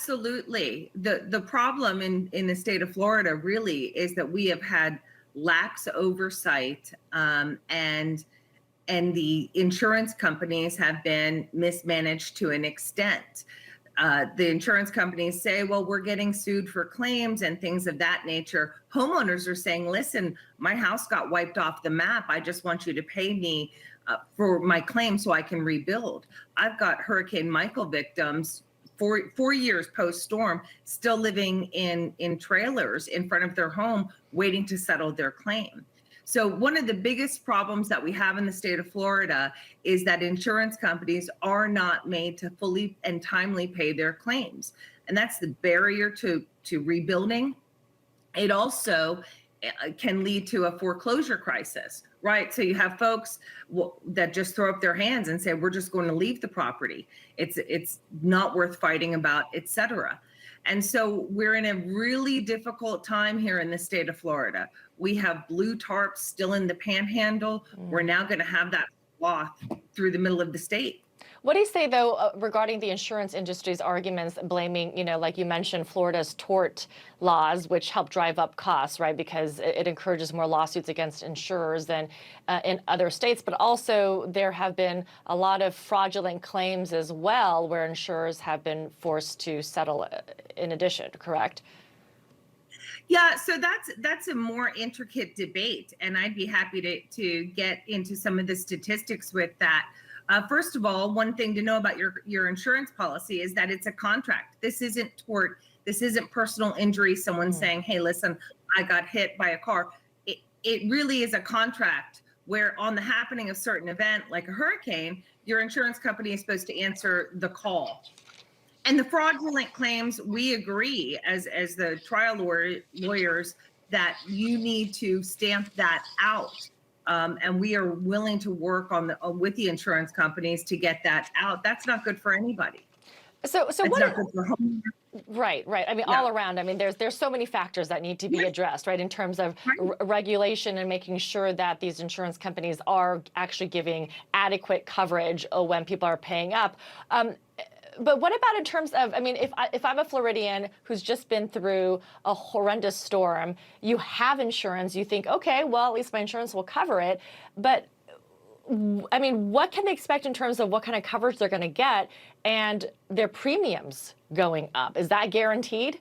Absolutely. The problem in the state of Florida really is that we have had lax oversight, and the insurance companies have been mismanaged to an extent. The insurance companies say, well, we're getting sued for claims and things of that nature. Homeowners are saying, listen, my house got wiped off the map. I just want you to pay me for my claim so I can rebuild. I've got Hurricane Michael victims 4 years post-storm still living in trailers in front of their home waiting to settle their claim. So one of the biggest problems that we have in the state of Florida is that insurance companies are not made to fully and timely pay their claims. And that's the barrier to rebuilding. It also can lead to a foreclosure crisis, right? So you have folks that just throw up their hands and say, we're just going to leave the property. It's not worth fighting about, et cetera. And so we're in a really difficult time here in the state of Florida. We have blue tarps still in the panhandle. We're now going to have that swath through the middle of the state. What do you say, though, regarding the insurance industry's arguments blaming, like you mentioned, Florida's tort laws, which help drive up costs, right, because it encourages more lawsuits against insurers than in other states. But also there have been a lot of fraudulent claims as well where insurers have been forced to settle in addition, correct? Yeah, so that's a more intricate debate, and I'd be happy to get into some of the statistics with that. First of all, one thing to know about your insurance policy is that it's a contract. This isn't tort. This isn't personal injury. Someone saying, hey, listen, I got hit by a car. It really is a contract where on the happening of a certain event, like a hurricane, your insurance company is supposed to answer the call. And the fraudulent claims, we agree as the trial lawyers that you need to stamp that out. And we are willing to work with the insurance companies to get that out. That's not good for anybody. So it's what? Not good for homeowners. Right. I mean, all around. I mean, there's so many factors that need to be addressed, right, in terms of regulation and making sure that these insurance companies are actually giving adequate coverage when people are paying up. But what about in terms of, I mean, if I'm a Floridian who's just been through a horrendous storm, you have insurance, you think, okay, well, at least my insurance will cover it. But I mean, what can they expect in terms of what kind of coverage they're going to get and their premiums going up? Is that guaranteed?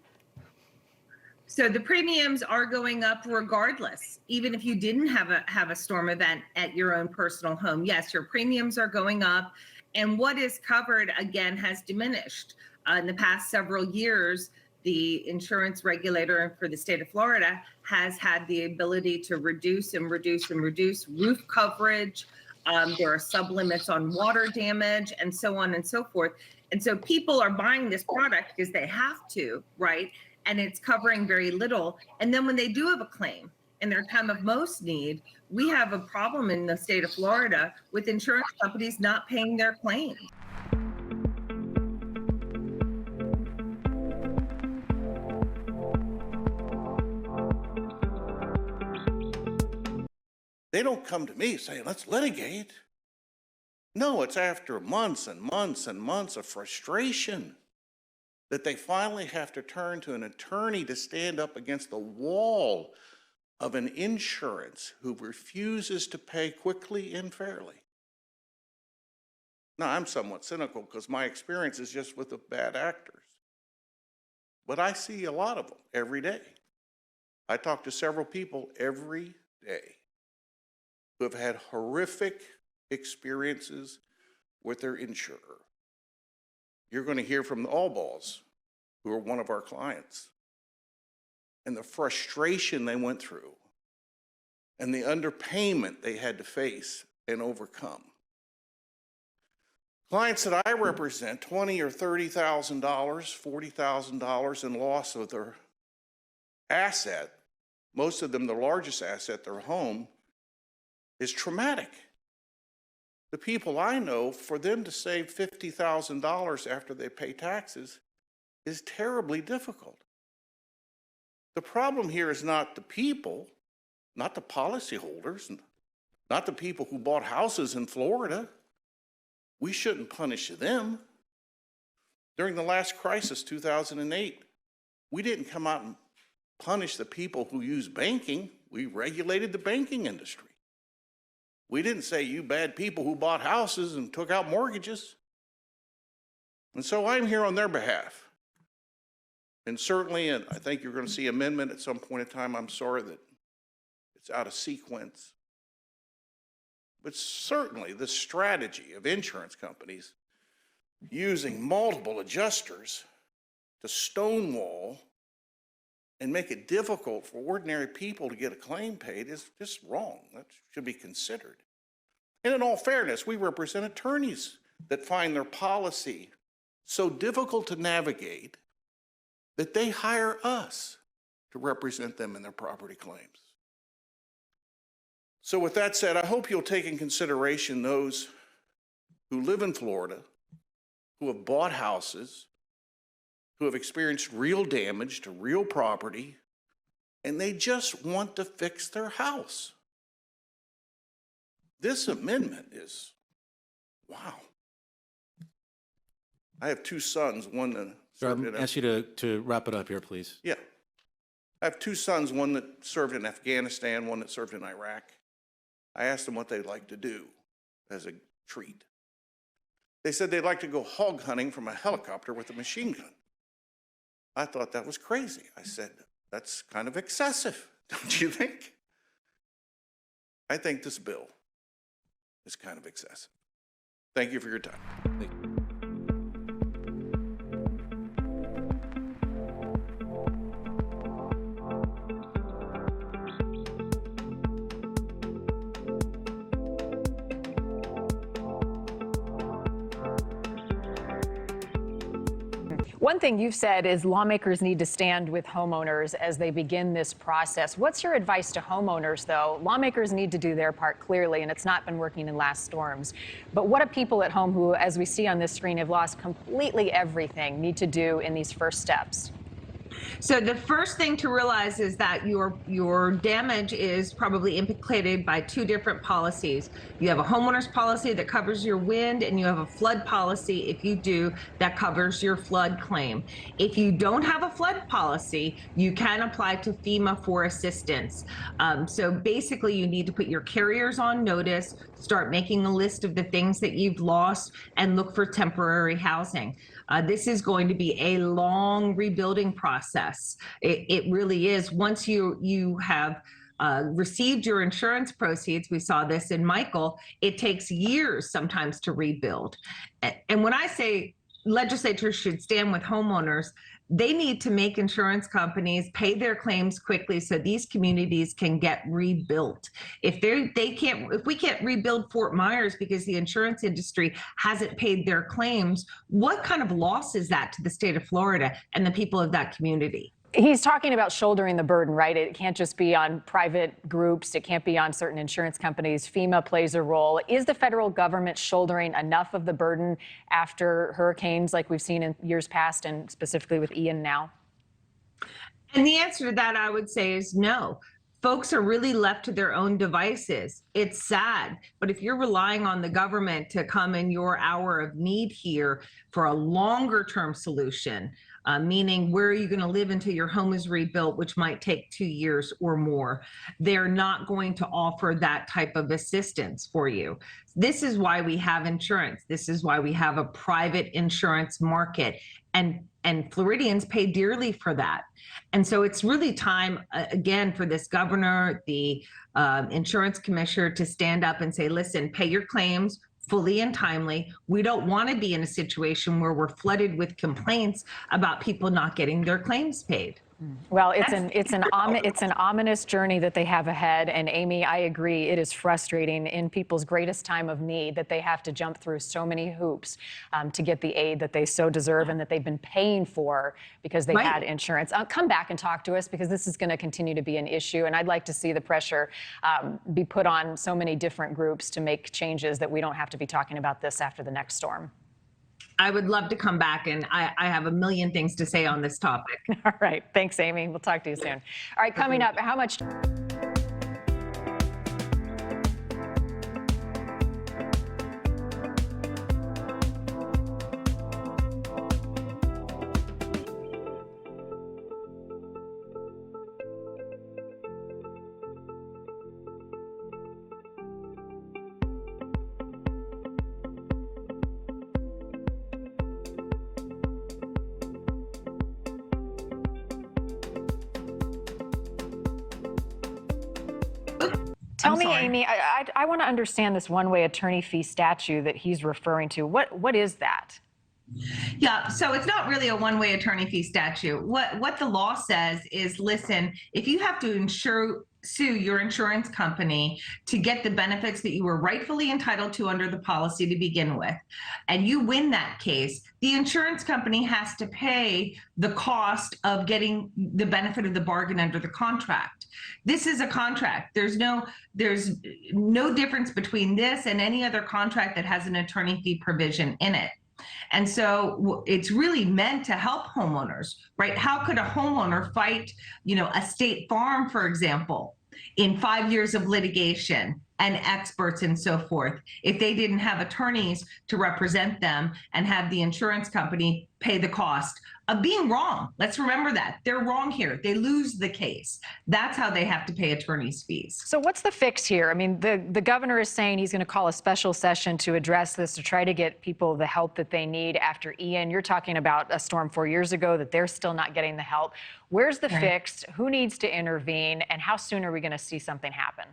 So the premiums are going up regardless, even if you didn't have a storm event at your own personal home. Yes, your premiums are going up. And what is covered, again, has diminished. In the past several years, the insurance regulator for the state of Florida has had the ability to reduce roof coverage. There are sublimits on water damage and so on and so forth. And so people are buying this product because they have to, right? And it's covering very little. And then when they do have a claim, in their time of most need, we have a problem in the state of Florida with insurance companies not paying their claims. They don't come to me saying, let's litigate. No, it's after months and months and months of frustration that they finally have to turn to an attorney to stand up against the wall of an insurance who refuses to pay quickly and fairly. Now, I'm somewhat cynical because my experience is just with the bad actors. But I see a lot of them every day. I talk to several people every day who have had horrific experiences with their insurer. You're going to hear from the Allballs, who are one of our clients, and the frustration they went through and the underpayment they had to face and overcome. Clients that I represent, $20,000 or $30,000, $40,000 in loss of their asset, most of them the largest asset, their home, is traumatic. The people I know, for them to save $50,000 after they pay taxes is terribly difficult. The problem here is not the people, not the policyholders, not the people who bought houses in Florida. We shouldn't punish them. During the last crisis, 2008, we didn't come out and punish the people who use banking. We regulated the banking industry. We didn't say, you bad people who bought houses and took out mortgages. And so I'm here on their behalf. And certainly, and I think you're going to see amendment at some point in time. I'm sorry that it's out of sequence. But certainly the strategy of insurance companies using multiple adjusters to stonewall and make it difficult for ordinary people to get a claim paid is just wrong. That should be considered. And in all fairness, we represent attorneys that find their policy so difficult to navigate that they hire us to represent them in their property claims. So with that said, I hope you'll take in consideration those who live in Florida, who have bought houses, who have experienced real damage to real property, and they just want to fix their house. This amendment is, wow. I have two sons, one that served in... I ask you to wrap it up here, please. Yeah. I have two sons, one that served in Afghanistan, one that served in Iraq. I asked them what they'd like to do as a treat. They said they'd like to go hog hunting from a helicopter with a machine gun. I thought that was crazy. I said, that's kind of excessive, don't you think? I think this bill is kind of excessive. Thank you for your time. Thank you. One thing you've said is lawmakers need to stand with homeowners as they begin this process. What's your advice to homeowners, though? Lawmakers need to do their part clearly, and it's not been working in last storms. But what do people at home who, as we see on this screen, have lost completely everything need to do in these first steps? So the first thing to realize is that your damage is probably implicated by two different policies. You have a homeowner's policy that covers your wind, and you have a flood policy, if you do, that covers your flood claim. If you don't have a flood policy, you can apply to FEMA for assistance. So basically, you need to put your carriers on notice, start making a list of the things that you've lost, and look for temporary housing. This is going to be a long rebuilding process. It really is. Once you have received your insurance proceeds, we saw this in Michael, it takes years sometimes to rebuild. And when I say legislatures should stand with homeowners, they need to make insurance companies pay their claims quickly so these communities can get rebuilt. If we can't rebuild Fort Myers because the insurance industry hasn't paid their claims, what kind of loss is that to the state of Florida and the people of that community? He's talking about shouldering the burden, right? It can't just be on private groups. It can't be on certain insurance companies. FEMA plays a role. Is the federal government shouldering enough of the burden after hurricanes like we've seen in years past, and specifically with Ian now? And the answer to that, I would say, is no. Folks are really left to their own devices. It's sad, but if you're relying on the government to come in your hour of need here for a longer term solution, meaning where are you going to live until your home is rebuilt, which might take 2 years or more, they're not going to offer that type of assistance for you. This is why we have insurance. This is why we have a private insurance market. And Floridians pay dearly for that. And so it's really time, again, for this governor, the insurance commissioner to stand up and say, listen, pay your claims fully and timely. We don't want to be in a situation where we're flooded with complaints about people not getting their claims paid. Well, it's an ominous journey that they have ahead. And Amy, I agree, it is frustrating in people's greatest time of need that they have to jump through so many hoops to get the aid that they so deserve and that they've been paying for because they had insurance. Come back and talk to us, because this is going to continue to be an issue. And I'd like to see the pressure be put on so many different groups to make changes that we don't have to be talking about this after the next storm. I would love to come back, and I have a million things to say on this topic. All right. Thanks, Amy. We'll talk to you soon. All right, coming up, how much... Tell I'm me, sorry. Amy, I want to understand this one-way attorney fee statute that he's referring to. What is that? Yeah, so it's not really a one-way attorney fee statute. What the law says is, listen, if you have to sue your insurance company to get the benefits that you were rightfully entitled to under the policy to begin with, and you win that case, the insurance company has to pay the cost of getting the benefit of the bargain under the contract. This is a contract. There's no difference between this and any other contract that has an attorney fee provision in it. And so it's really meant to help homeowners, right? How could a homeowner fight, a State Farm, for example, in 5 years of litigation and experts and so forth, if they didn't have attorneys to represent them and have the insurance company pay the cost of being wrong? Let's remember that. They're wrong here. They lose the case. That's how they have to pay attorney's fees. So what's the fix here? I mean, the governor is saying he's going to call a special session to address this, to try to get people the help that they need after Ian. You're talking about a storm 4 years ago that they're still not getting the help. Where's the fix? Who needs to intervene? And how soon are we going to see something happen?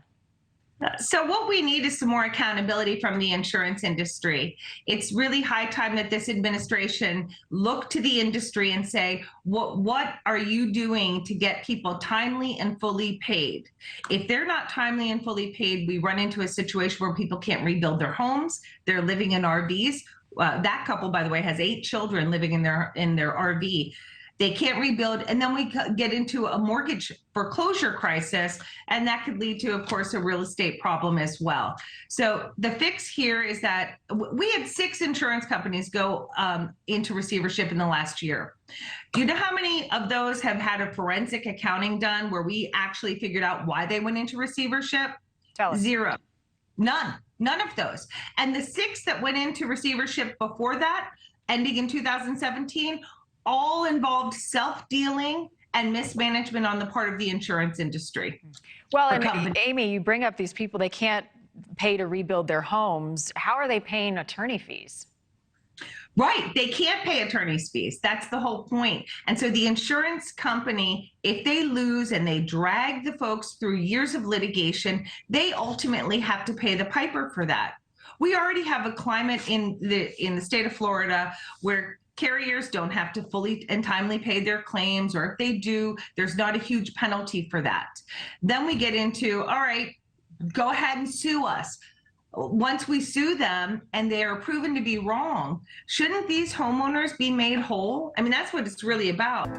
So what we need is some more accountability from the insurance industry. It's really high time that this administration look to the industry and say, what are you doing to get people timely and fully paid? If they're not timely and fully paid, we run into a situation where people can't rebuild their homes. They're living in RVs. That couple, by the way, has 8 children living in their RV. They can't rebuild, and then we get into a mortgage foreclosure crisis, and that could lead to, of course, a real estate problem as well. So the fix here is that we had 6 insurance companies go into receivership in the last year. Do you know how many of those have had a forensic accounting done where we actually figured out why they went into receivership? Tell us. 0. None of those. And the 6 that went into receivership before that, ending in 2017, all involved self-dealing and mismanagement on the part of the insurance industry. Well, and Amy, you bring up these people, they can't pay to rebuild their homes. How are they paying attorney fees? Right, they can't pay attorney's fees. That's the whole point. And so the insurance company, if they lose and they drag the folks through years of litigation, they ultimately have to pay the piper for that. We already have a climate in the state of Florida where carriers don't have to fully and timely pay their claims, or if they do, there's not a huge penalty for that. Then we get into, all right, go ahead and sue us. Once we sue them and they are proven to be wrong, shouldn't these homeowners be made whole? I mean, that's what it's really about.